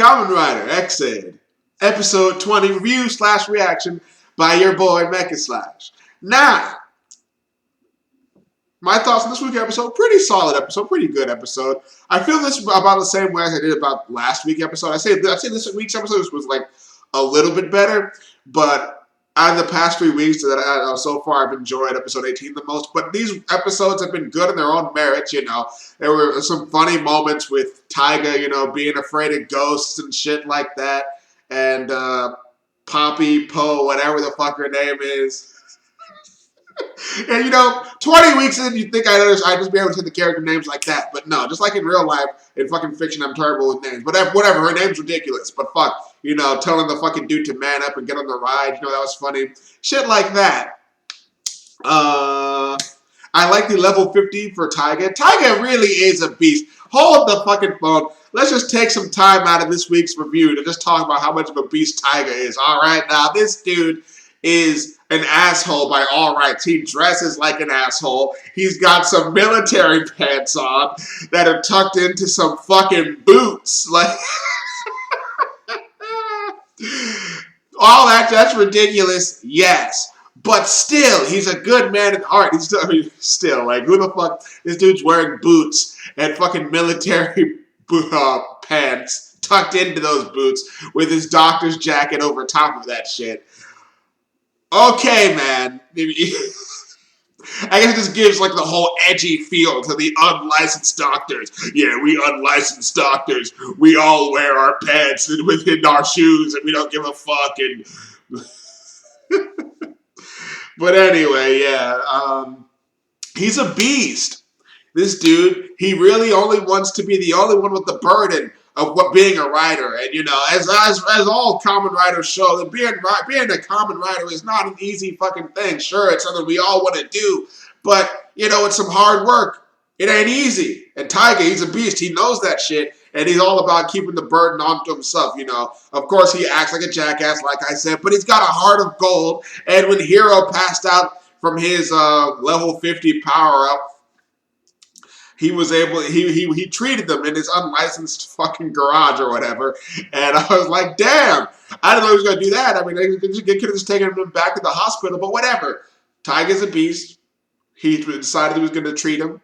Kamen Rider X-Aid, episode 20 review/reaction by your boy Mecha Slash. Now, my thoughts on this week's episode, pretty solid episode, pretty good episode. I feel this about the same way as I did about last week's episode. I say this week's episode was like a little bit better, but out of the past 3 weeks that so far I've enjoyed episode 18 the most. But these episodes have been good in their own merits, you know. There were some funny moments with Taiga, you know, being afraid of ghosts and shit like that. And Poppy, Poe, whatever the fuck her name is. And, you know, 20 weeks in, you'd think I'd just be able to say the character names like that. But no, just like in real life, in fucking fiction, I'm terrible with names. But whatever, her name's ridiculous. But fuck, you know, telling the fucking dude to man up and get on the ride, you know, that was funny. Shit like that. I like the level 50 for Taiga. Taiga really is a beast. Hold the fucking phone. Let's just take some time out of this week's review to just talk about how much of a beast Taiga is. All right, now this dude is an asshole by all rights. He dresses like an asshole. He's got some military pants on that are tucked into some fucking boots. Like, all that's ridiculous, yes. But still, he's a good man at heart. He's still, like, who the fuck? This dude's wearing boots and fucking military pants tucked into those boots with his doctor's jacket over top of that shit. Okay, man. I guess it just gives like the whole edgy feel to the unlicensed doctors. Yeah, we unlicensed doctors, we all wear our pants within our shoes and we don't give a fuck. And but anyway, yeah, he's a beast. This dude, he really only wants to be the only one with the burden of what being a writer. And, you know, as all Kamen Riders show, that being a Kamen Rider is not an easy fucking thing. Sure, it's something we all want to do, but, you know, it's some hard work. It ain't easy. And Taiga, he's a beast. He knows that shit, and he's all about keeping the burden onto himself, you know. Of course, he acts like a jackass, like I said, but he's got a heart of gold. And when Hero passed out from his level 50 power-up, he was able, he treated them in his unlicensed fucking garage or whatever. And I was like, damn, I didn't know he was going to do that. I mean, they could have just taken him back to the hospital, but whatever. Taiga's a beast. He decided he was going to treat him.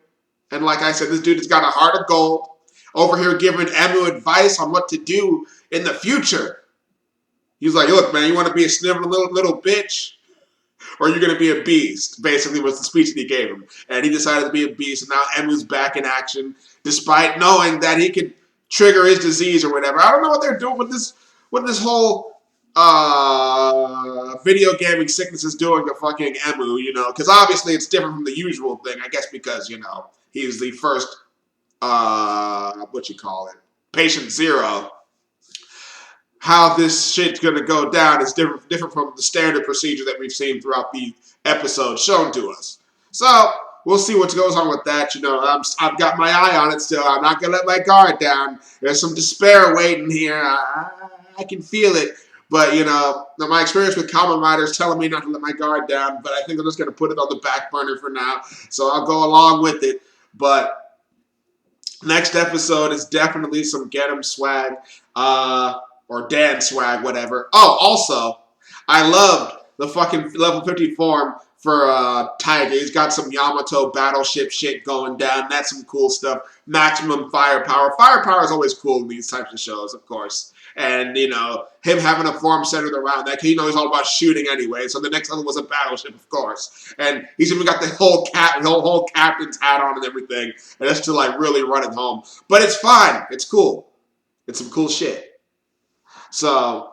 And like I said, this dude has got a heart of gold. Over here giving Emu advice on what to do in the future. He's like, look, man, you want to be a sniveling little bitch? Or you're going to be a beast, basically was the speech that he gave him. And he decided to be a beast, and now Emu's back in action, despite knowing that he could trigger his disease or whatever. I don't know what they're doing with this whole video gaming sickness is doing to fucking Emu, you know, because obviously it's different from the usual thing, I guess because, you know, he's the first, patient zero. How this shit's gonna go down is different from the standard procedure that we've seen throughout the episodes shown to us. So we'll see what goes on with that. You know, I've got my eye on it still. I'm not gonna let my guard down. There's some despair waiting here. I can feel it. But you know, my experience with Kamen Rider is telling me not to let my guard down. But I think I'm just gonna put it on the back burner for now. So I'll go along with it. But next episode is definitely some Get 'em swag. Or Dan swag, whatever. Oh, also, I loved the fucking level 50 form for Taiga. He's got some Yamato battleship shit going down. That's some cool stuff. Maximum firepower. Firepower is always cool in these types of shows, of course. And, you know, him having a form centered around that, because, you know, he's all about shooting anyway. So the next level was a battleship, of course. And he's even got the whole captain's hat on and everything. And it's to, like, really run it home. But it's fine. It's cool. It's some cool shit. So,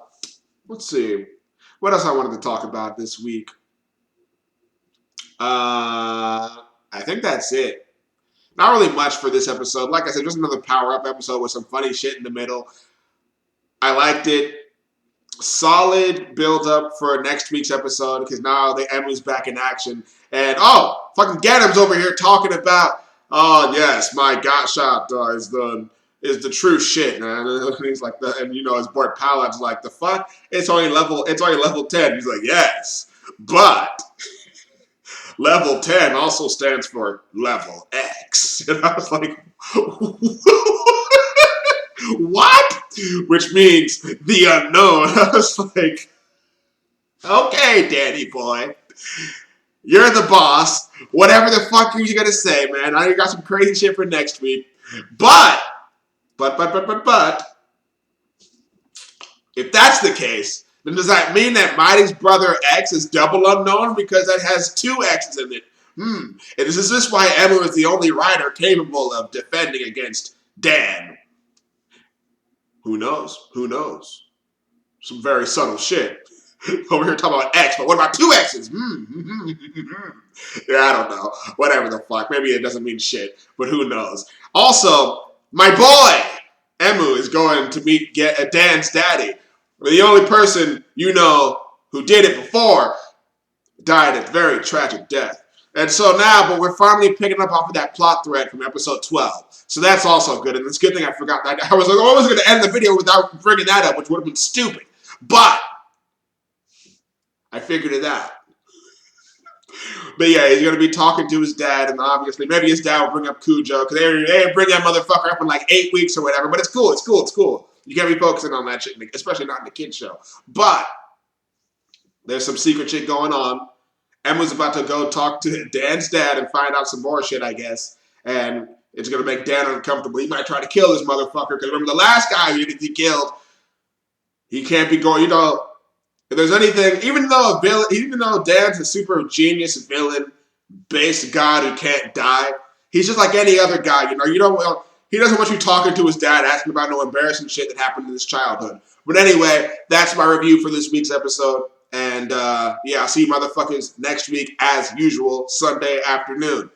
let's see. What else I wanted to talk about this week? I think that's it. Not really much for this episode. Like I said, just another power-up episode with some funny shit in the middle. I liked it. Solid build-up for next week's episode, because now the Emu's back in action. And, oh, fucking Ganam's over here talking about, oh, yes, my got shot is the true shit, man. And he's like, and you know, his boy Palad's like, the fuck? It's only level 10. He's like, yes, but level 10 also stands for level X. And I was like, what? which means the unknown. I was like, okay, Danny boy, you're the boss. Whatever the fuck are you gonna say, man? I know you got some crazy shit for next week, but, if that's the case, then does that mean that Mighty's brother X is double unknown because that has two X's in it? And is this why Emma is the only rider capable of defending against Dan? Who knows? Who knows? Some very subtle shit. Over here talking about X, but what about two X's? Yeah, I don't know. Whatever the fuck. Maybe it doesn't mean shit, but who knows? Also, my boy, Emu, is going to meet Dan's daddy. The only person you know who did it before died a very tragic death. And so now, but we're finally picking up off of that plot thread from episode 12. So that's also good. And it's a good thing I forgot that. I was like, I was going to end the video without bringing that up, which would have been stupid. But I figured it out. But yeah, he's going to be talking to his dad, and obviously, maybe his dad will bring up Cujo, because they didn't bring that motherfucker up in like 8 weeks or whatever, but it's cool, it's cool, it's cool. You can't be focusing on that shit, especially not in the kid show. But there's some secret shit going on. Emma's about to go talk to Dan's dad and find out some more shit, I guess. And it's going to make Dan uncomfortable. He might try to kill this motherfucker, because remember the last guy he killed, he can't be going, you know, if there's anything, even though Dan's a super genius villain-based god who can't die, he's just like any other guy, you know. He doesn't want you talking to his dad, asking about no embarrassing shit that happened in his childhood. But anyway, that's my review for this week's episode. And yeah, I'll see you motherfuckers next week as usual, Sunday afternoon.